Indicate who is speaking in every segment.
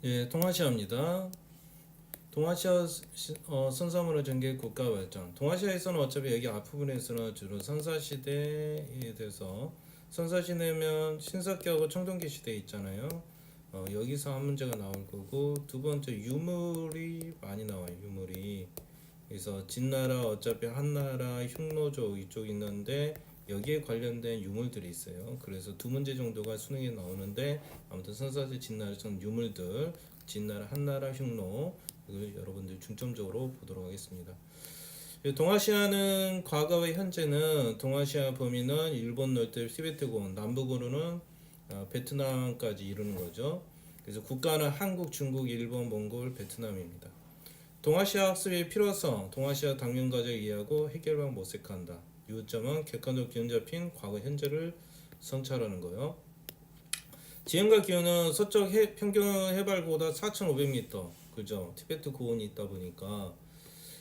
Speaker 1: 예, 동아시아입니다. 동아시아 선사문화 전개 국가 발전. 동아시아에서는 어차피 여기 앞부분에서는 주로 선사시대에 대해서 선사시대면 신석기하고 청동기 시대 있잖아요. 여기서 한 문제가 나올 거고 두 번째 유물이 많이 나와요. 유물이. 그래서 진나라 어차피 한나라 흉노조 이쪽 있는데 여기에 관련된 유물들이 있어요. 그래서 두 문제 정도가 수능에 나오는데 아무튼 선사시 진나라청 유물들 진나라 한나라 흉노 이걸 여러분들 중점적으로 보도록 하겠습니다. 동아시아는 과거와 현재는 동아시아 범위는 일본 넓대 티베트군 남북으로는 베트남까지 이루는 거죠. 그래서 국가는 한국, 중국, 일본, 몽골, 베트남입니다. 동아시아 학습의 필요성, 동아시아 당면과정 이해하고 해결방 모색한다. 요점은 객관적 기온 잡힌 과거 현재를 성찰하는 거예요. 지형과 기온은 서쪽 평균 해발보다 4,500m, 그죠? 티베트 고원이 있다 보니까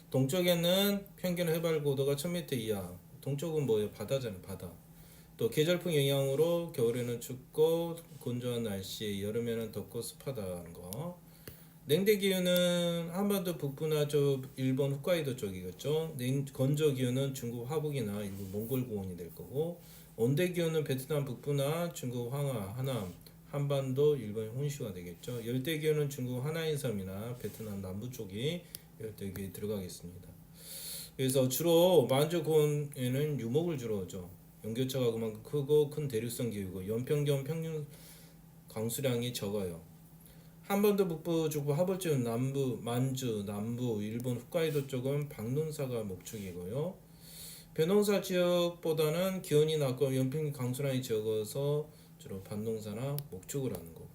Speaker 1: 동쪽에는 평균 해발 고도가 1000m 이하. 동쪽은 뭐예요? 바다잖아요, 바다. 또 계절풍 영향으로 겨울에는 춥고 건조한 날씨, 여름에는 덥고 습하다는 거. 냉대 기후는 한반도 북부나 일본 홋카이도 쪽이겠죠. 건조 기후는 중국 화북이나 일부 몽골 고원이 될 거고, 온대 기후는 베트남 북부나 중국 황하, 하남, 한반도, 일본 혼슈가 되겠죠. 열대 기후는 중국 하나인 섬이나 베트남 남부 쪽이 열대 기후에 들어가겠습니다. 그래서 주로 만주 고원에는 유목을 주로 하죠. 연교차가 그만큼 크고 큰 대륙성 기후고 연평균 평균 강수량이 적어요. 한반도 북부 중부 하벌주 남부 만주 남부 일본 홋카이도 쪽은 방농사가 목축이고요. 벼농사 지역보다는 기온이 낮고 연평균 강수량이 적어서 주로 밭농사나 목축을 하는 거.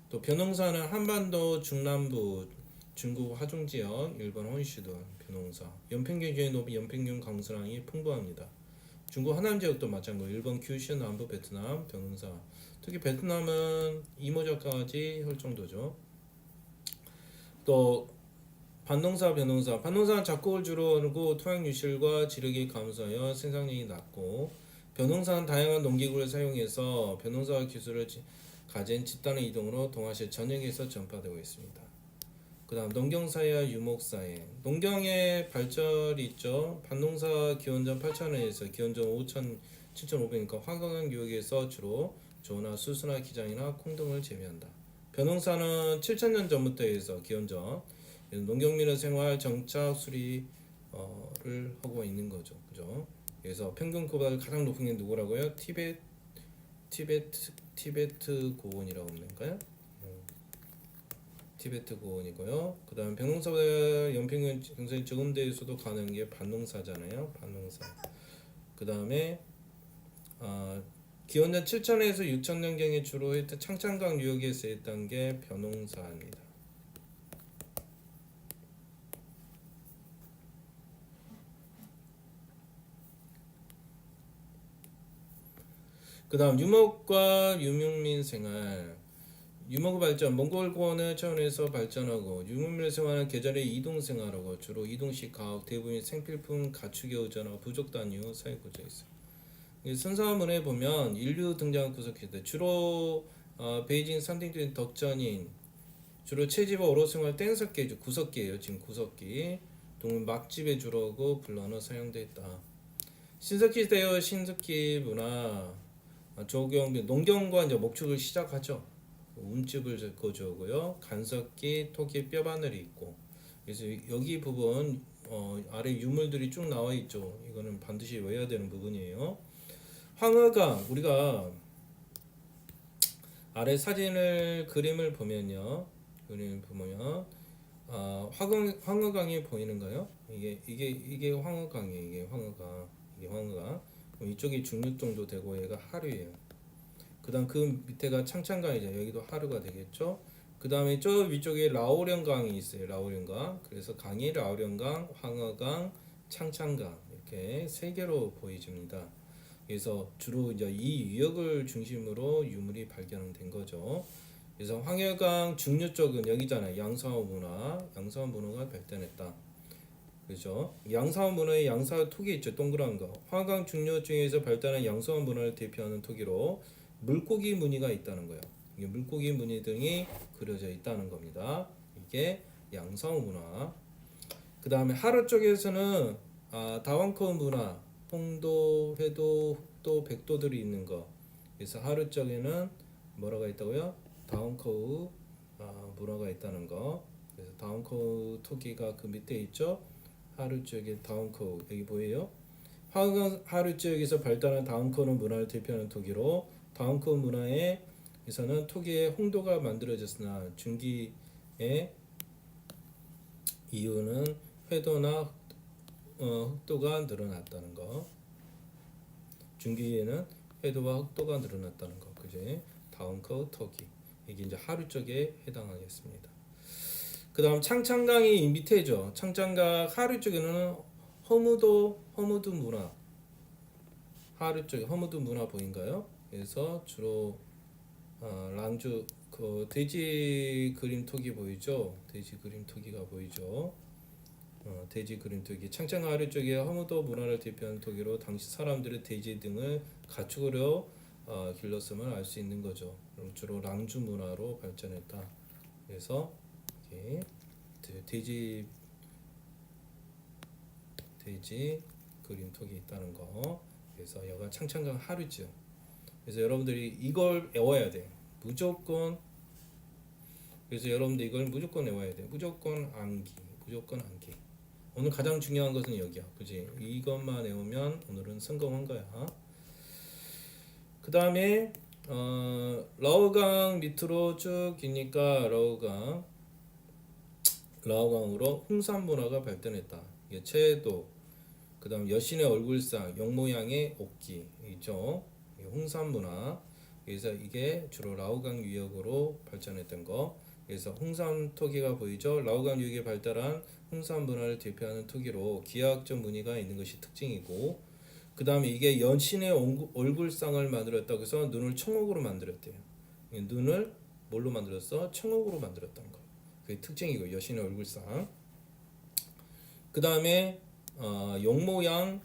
Speaker 1: 또 벼농사는 한반도 중남부 중국 하중 지역 일본 혼슈도 벼농사. 연평균 기온이 높이 연평균 강수량이 풍부합니다. 중국 하남 지역도 마찬가지고 일본 규슈 남부 베트남 벼농사. 특히 베트남은 이모작까지 할 정도죠. 또 반농사, 벼농사. 반농사는 작곡을 주로 하고 토양 유실과 지력이 감소하여 생산량이 낮고 벼농사는 다양한 농기구를 사용해서 벼농사 기술을 가진 집단의 이동으로 동아시아 전역에서 전파되고 있습니다. 그 다음 농경사회와 유목사회. 농경의 발전이 있죠. 반농사 기원전 8,000년에서 기원전 5,000, 7,500니까 화강한 교육에서 주로 조나 수수나 기장이나 콩 등을 재배한다. 벼농사는 7,000년 전부터 해서 기원전 농경민의 생활 정착 수리를 하고 있는 거죠. 그죠? 그래서 평균보다 가장 높은 게 누구라고요? 티베트 고원이라고 하는가요? 티베트 고원이고요. 그 다음 벼농사보다 연평균 경상이 적은 데에서도 가는 게 밭농사잖아요. 밭농사. 그 다음에 기원전 7천에서 6천년경에 주로 했던 창창강 유역에서 했던 게 벼농사입니다. 그 다음 유목과 유목민 생활. 유목의 발전, 몽골 고원의 차원에서 발전하고 유목민의 생활은 계절의 이동 생활하고 주로 이동식 가옥, 대부분 생필품 가축에 의존하고 부족 단위 사회 구조에 있어요. 선사문에 보면 인류 등장 구석시대 주로 베이징 산딩된 덕전인 주로 채집과 오롯생활 땡석기 구석기예요. 지금 구석기 동물 막집에 주로 하고 불러는 사용됐다. 신석기 시대의 신석기 문화 조경 농경과 이제 목축을 시작하죠. 움집을 거주하고요. 간석기, 토기, 뼈바늘이 있고 그래서 여기 부분 아래 유물들이 쭉 나와 있죠. 이거는 반드시 외워야 되는 부분이에요. 황허강 우리가 아래 사진을 그림을 보면요. 그림을 보면 황허강이 보이는가요? 이게 황허강이에요. 이게 황허강. 이쪽이 중류 정도 되고 얘가 하류예요. 그다음 그 밑에가 창창강이죠. 여기도 하류가 되겠죠. 그 다음에 저 위쪽에 라오령강이 있어요. 라오령강. 그래서 강이 라오령강, 황허강, 창창강 이렇게 세 개로 보여집니다. 그래서 주로 이제 이 유역을 중심으로 유물이 발견된 거죠. 그래서 황해강 중류 쪽은 여기잖아요. 양사원 문화가 발달했다. 그렇죠. 양사원 문화의 양사 토기 있죠. 동그란 거. 화강 중류 중에서 발달한 양사원 문화를 대표하는 토기로 물고기 무늬가 있다는 거예요. 이게 물고기 무늬 등이 그려져 있다는 겁니다. 이게 양사호 문화. 그 다음에 하루 쪽에서는 다원커 문화, 홍도, 회도, 흑도, 백도들이 있는 거. 그래서 하루 쪽에는 뭐라고 있다고요? 다운커우 문화가 있다는 거. 그래서 다운커우 토기가 그 밑에 있죠. 하루 쪽에 다운커우 여기 보여요? 화강 하루 지역에서 발달한 다운커우 문화를 대표하는 토기로 다운커우 문화에서는 토기의 홍도가 만들어졌으나 중기의 이유는 회도나 흑도가 늘어났다는 거. 중기에는 회도와 흑도가 늘어났다는 거. 그지? 다운커우 토기. 이게 이제 하루 쪽에 해당하겠습니다. 그 다음 창창강이 이 밑에죠. 창창강 하루 쪽에는 허무드 문화. 하루 쪽에 허무드 문화 보인가요? 그래서 주로 랑주 그 돼지 그림 토기 보이죠? 돼지 그림 토기가 보이죠? 돼지 그림 토기. 창창강 하루 쪽에 허무드 문화를 대표하는 토기로 당시 사람들의 돼지 등을 가축으로 길렀음을 알 수 있는 거죠. 주로 랑주 문화로 발전했다. 그래서 돼지 그림 톡이 있다는 거. 그래서 여가 창창강 하루죠. 그래서 여러분들이 이걸 외워야 돼. 무조건. 그래서 여러분들 이걸 무조건 외워야 돼. 무조건 암기. 오늘 가장 중요한 것은 여기야. 그지? 이것만 외우면 오늘은 성공한 거야. 그 다음에 라오강 밑으로 쭉 기니까 라오강으로 홍산 문화가 발전했다. 이게 채도, 그 다음 여신의 얼굴상, 영 모양의 옥기 있죠. 홍산 문화. 그래서 이게 주로 라오강 유역으로 발전했던 거. 그래서 홍산 토기가 보이죠. 라오강 유역에 발달한 홍산 문화를 대표하는 토기로 기하학적 무늬가 있는 것이 특징이고, 그 다음에 이게 여신의 얼굴상을 만들었다고 해서 눈을 청옥으로 만들었대요. 눈을 뭘로 만들었어? 청옥으로 만들었다는 거. 그게 특징이고 여신의 얼굴상. 그 다음에 용모양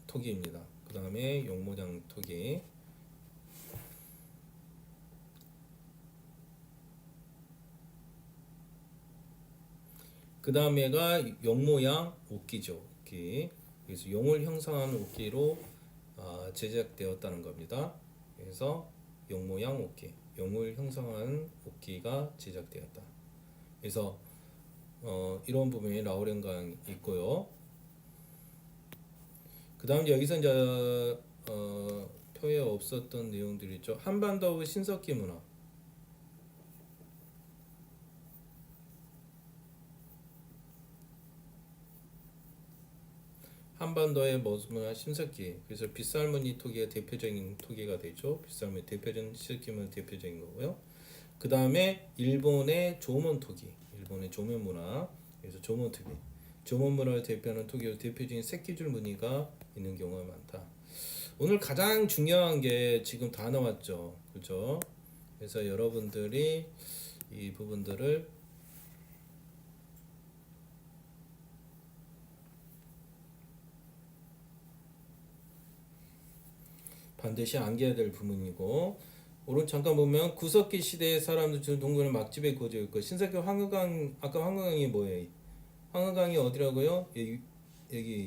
Speaker 1: 토기입니다. 그 다음에 용모양 토기. 그 다음에가 용모양 옥기죠. 옥기. 그래서 용을 형상하는 옥기로 제작되었다는 겁니다. 그래서 용모양 옥기, 용을 형상하는 옥기가 제작되었다. 그래서 이런 부분이 라오랭강 있고요. 그 다음 여기서 이제 표에 없었던 내용들이 있죠. 한반도의 신석기 문화. 한반도의 문화 신석기. 그래서 빗살무늬 토기가 대표적인 토기가 되죠. 빗살무늬 대표적인 신석기문 대표적인 거고요. 그 다음에 일본의 조문 토기. 일본의 조문 문화. 그래서 조문 토기. 조문 문화를 대표하는 토기로 대표적인 새끼줄 무늬가 있는 경우가 많다. 오늘 가장 중요한 게 지금 다 나왔죠. 그죠? 그래서 여러분들이 이 부분들을 반드시 암기해야 될 부분이고, 오른 잠깐 보면 구석기 시대의 사람들 중 동굴은 막집에 고져 있고, 신석기 황허강, 아까 황허강이 뭐예요? 황허강이 어디라고요? 여기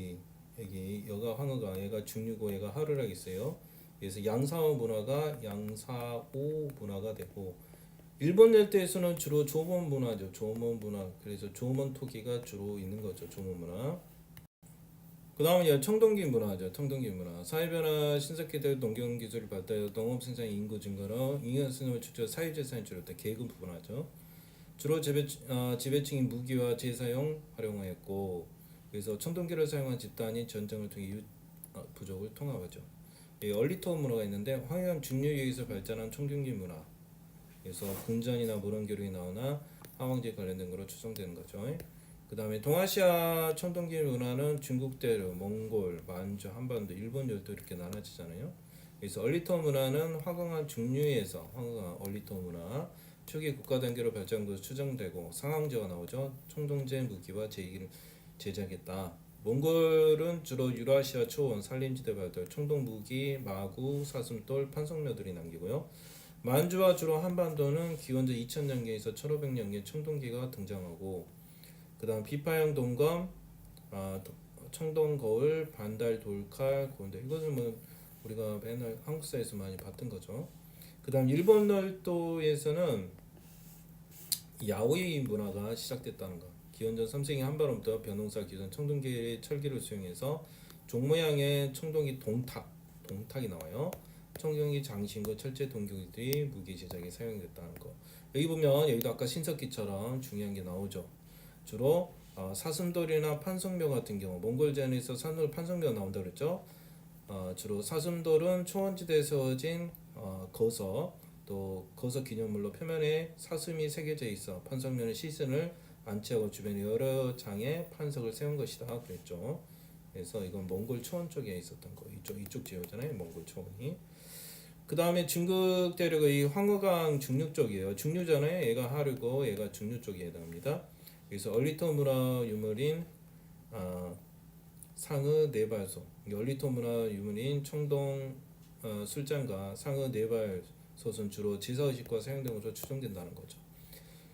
Speaker 1: 여가 황허강, 얘가 중류고 얘가 하루락 있어요. 그래서 양사호 문화가 되고, 일본 열대에서는 주로 조몬 문화죠. 조몬 문화. 그래서 조몬 토기가 주로 있는 거죠. 조몬 문화. 그 다음은 청동기 문화죠. 청동기 문화. 사회변화, 신석기대 농경기술 발달, 농업생산 인구 증가로 잉여생을 추적 사회재산이 줄었다. 계급 문화죠. 주로 지배층이 무기와 재사용 활용하였고, 그래서 청동기를 사용한 집단이 전쟁을 통해 이웃 부족을 통합하죠. 얼리토 문화가 있는데 황해안 중류역에서 발전한 청동기 문화. 그래서 궁전이나 모란교류에 나오나 화왕제 관련된 거로 추정되는 거죠. 그 다음에 동아시아 청동기 문화는 중국대로 몽골, 만주, 한반도, 일본 열도 이렇게 나눠지잖아요. 그래서 얼리토 문화는 화강한 중류에서 화강한 얼리토 문화 초기 국가 단계로 발전한 것으로 추정되고, 상황제가 나오죠. 청동제 무기와 제기를 제작했다. 몽골은 주로 유라시아 초원 산림지대 발달, 청동 무기, 마구, 사슴돌, 판석묘들이 남기고요. 만주와 주로 한반도는 기원전 2000년경에서 1500년경 청동기가 등장하고 그다음 비파형 동검, 청동 거울, 반달 돌칼, 고운데 이것은 뭐 우리가 맨날 한국사에서 많이 봤던 거죠. 그다음 일본 널도에서는 야오이 문화가 시작됐다는 거. 기원전 3세기 한반도부터 벼농사 기존 청동기의 철기를 수용해서 종 모양의 청동기 동탁이 나와요. 청동기 장신구 철제 동기들이 무기 제작에 사용됐다는 거. 여기 보면 여기도 아까 신석기처럼 중요한 게 나오죠. 주로 사슴돌이나 판석묘 같은 경우 몽골전에서 산돌 판석묘가 나온다 그랬죠. 주로 사슴돌은 초원지대에 세워진 거서 또 거서 기념물로 표면에 사슴이 새겨져 있어 판석묘는 시신을 안치하고 주변에 여러 장의 판석을 세운 것이다 그랬죠. 그래서 이건 몽골 초원 쪽에 있었던 거 이쪽 지역잖아요. 몽골 초원이. 그 다음에 중국 대륙의 황허강 중류 쪽이에요. 중류잖아요. 얘가 하류고 얘가 중류 쪽에 해당합니다. 그래서 얼리토 문화 유물인 상의 네발소, 얼리토 문화 유물인 청동 술장과 상의 네발솥은 주로 제사의식과 사용된 것으로 추정된다는 거죠.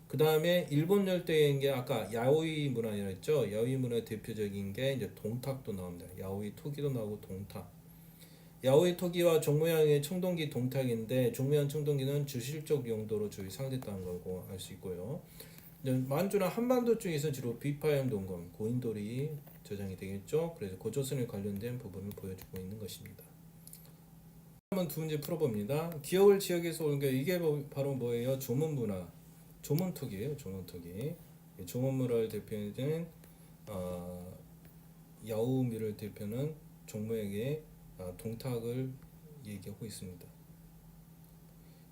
Speaker 1: 그 다음에 일본 열대인 게 아까 야오이 문화라고 했죠. 야오이 문화의 대표적인 게 이제 동탁도 나옵니다. 야오이 토기도 나오고 동탁. 야오이 토기와 종모양의 청동기 동탁인데 종모양 청동기는 주실적 용도로 주로 사용됐다는 거고 알 수 있고요. 만주나 한반도 쪽에서 주로 비파형 동검, 고인돌이 저장이 되겠죠. 그래서 고조선에 관련된 부분을 보여주고 있는 것입니다. 한번 두 문제 풀어봅니다. 기억을 지역에서 온 게 이게 바로 뭐예요? 조문문화, 조문토기예요. 조문토기. 조문문화를 대표하는 야오미를 대표하는 종모에게 동탁을 얘기하고 있습니다.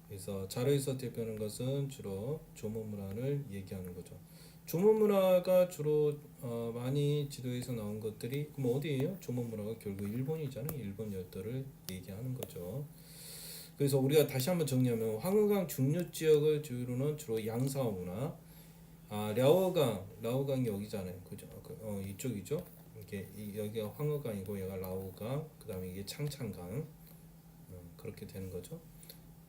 Speaker 1: 그래서 자료에서 대표하는 것은 주로 조문문화를 얘기하는 거죠. 조문문화가 주로 많이 지도에서 나온 것들이 그럼 어디예요? 조문문화가 결국 일본이잖아요. 일본 열도를 얘기하는 거죠. 그래서 우리가 다시 한번 정리하면 황허강 중류 지역을 주로는 주로 양사화 문화, 라오강이 여기잖아요. 그죠? 이쪽이죠. 이게 여기가 황허강이고 얘가 라오강, 그다음에 이게 창창강 그렇게 되는 거죠.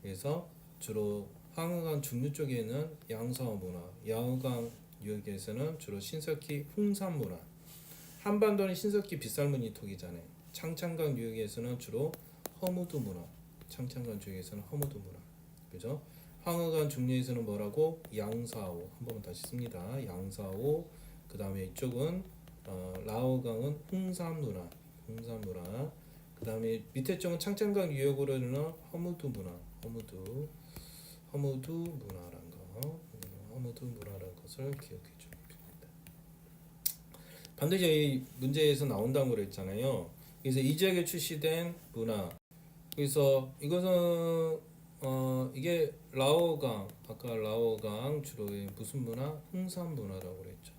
Speaker 1: 그래서 주로 황허강 중류 쪽에는 양사화 문화, 야오강 유역에서는 주로 신석기 홍산 문화, 한반도는 신석기 빗살무늬 토기잖아요. 창창강 유역에서는 주로 허무두 문화, 창창강 지역에서는 허무두 문화, 그죠? 황허강 중류에서는 뭐라고? 양사오 한 번 다시 씁니다. 양사오. 그 다음에 이쪽은 라오강은 홍산 문화, 그 다음에 밑에 쪽은 창창강 유역으로는 허무두 문화, 허무두 문화라는 거, 허무두 문화라는 것을 기억해 줍니다. 반드시 이 문제에서 나온다고 그랬잖아요. 그래서 이 지역에 출시된 문화. 그래서 이것은 이게 라오강, 아까 라오강 주로 무슨 문화? 홍산 문화라고 그랬죠.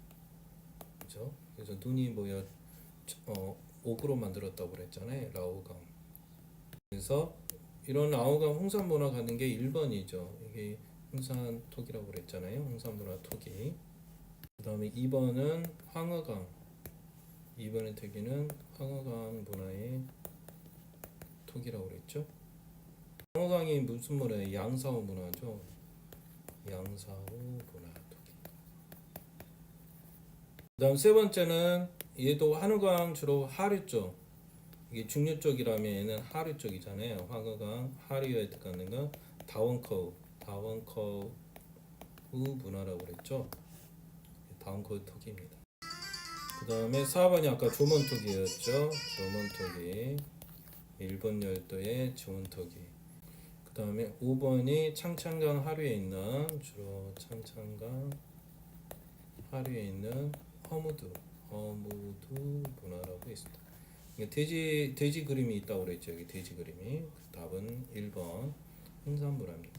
Speaker 1: 그죠? 그래서 눈이 뭐야? 옥으로 만들었다고 그랬잖아요. 라오강. 그래서 이런 라오강 홍산 문화 가는 게 1번이죠. 이게 홍산 토기라고 그랬잖아요. 홍산 문화 토기. 그 다음에 2번은 황허강. 2번의 토기는 황허강 문화의 토기라고 그랬죠. 황허강이 무슨 문화예요? 양사오 문화죠. 양사오 문화 토기. 그 다음 세 번째는 얘도 한허강 주로 하류 쪽. 이게 중류 쪽이라면 얘는 하류 쪽이잖아요. 황허강 하류에 들어가는 건 다원커우 문화라고 그랬죠. 다원커우 토기입니다. 그 다음에 4번이 아까 조문토기였죠. 조문토기, 일본 열도의 조문토기. 그 다음에 5번이 창창강 하류에 있는 주로 창창강 하류에 있는 허무두 문화라고 있습니다. 돼지 그림이 있다고 그랬죠. 여기 돼지 그림이. 답은 1번 홍산 문화입니다.